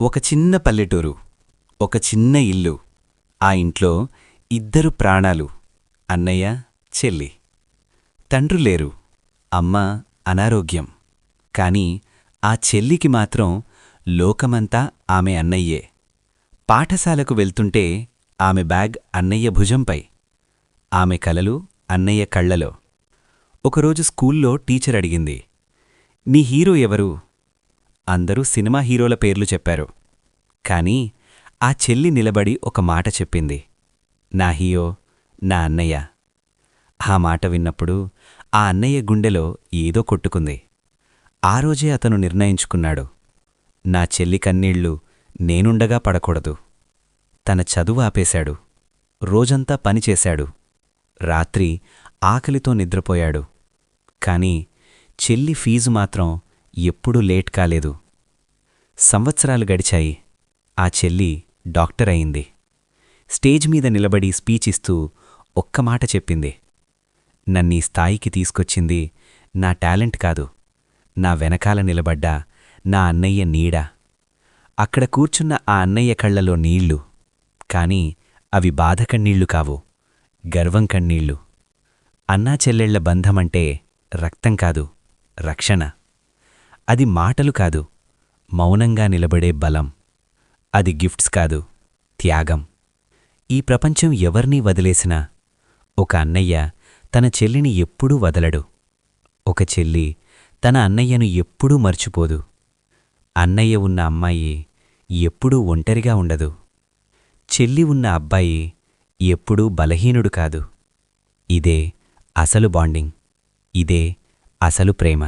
ఒక చిన్న పల్లెటూరు, ఒక చిన్న ఇల్లు. ఆ ఇంట్లో ఇద్దరు ప్రాణాలు, అన్నయ్య, చెల్లి. తండ్రులేరు, అమ్మ అనారోగ్యం. కాని ఆ చెల్లికి మాత్రం లోకమంతా ఆమె అన్నయ్యే. పాఠశాలకు వెళ్తుంటే ఆమె బ్యాగ్ అన్నయ్య భుజంపై, ఆమె కలలు అన్నయ్య కళ్లలో. ఒకరోజు స్కూల్లో టీచర్ అడిగింది, నీ హీరో ఎవరు? అందరూ సినిమా హీరోల పేర్లు చెప్పారు. కాని ఆ చెల్లి నిలబడి ఒక మాట చెప్పింది, నా హీరో నా అన్నయ్య. ఆ మాట విన్నప్పుడు ఆ అన్నయ్య గుండెలో ఏదో కొట్టుకుంది. ఆ రోజే అతను నిర్ణయించుకున్నాడు, నా చెల్లి కన్నీళ్లు నేనుండగా పడకూడదు. తన చదువు ఆపేశాడు, రోజంతా పనిచేశాడు, రాత్రి ఆకలితో నిద్రపోయాడు. కాని చెల్లి ఫీజు మాత్రం ఎప్పుడూ లేట్ కాలేదు. సంవత్సరాలు గడిచాయి. ఆ చెల్లి డాక్టర్ అయింది. స్టేజ్ మీద నిలబడి స్పీచిస్తూ ఒక్క మాట చెప్పింది, నన్నీ స్థాయికి తీసుకొచ్చింది నా టాలెంట్ కాదు, నా వెనకాల నిలబడ్డా నా అన్నయ్య నీడ. అక్కడ కూర్చున్న ఆ అన్నయ్య కళ్లలో నీళ్లు, కాని అవి బాధ కన్నీళ్లు కావు, గర్వం కన్నీళ్లు. అన్నా చెల్లెళ్ల బంధమంటే రక్తం కాదు, రక్షణ. అది మాటలు కాదు, మౌనంగా నిలబడే బలం. అది గిఫ్ట్స్ కాదు, త్యాగం. ఈ ప్రపంచం ఎవర్నీ వదిలేసినా ఒక అన్నయ్య తన చెల్లిని ఎప్పుడూ వదలడు. ఒక చెల్లి తన అన్నయ్యను ఎప్పుడూ మర్చిపోదు. అన్నయ్య ఉన్న అమ్మాయి ఎప్పుడూ ఒంటరిగా ఉండదు. చెల్లి ఉన్న అబ్బాయి ఎప్పుడూ బలహీనుడు కాదు. ఇదే అసలు బాండింగ్. ఇదే అసలు ప్రేమ.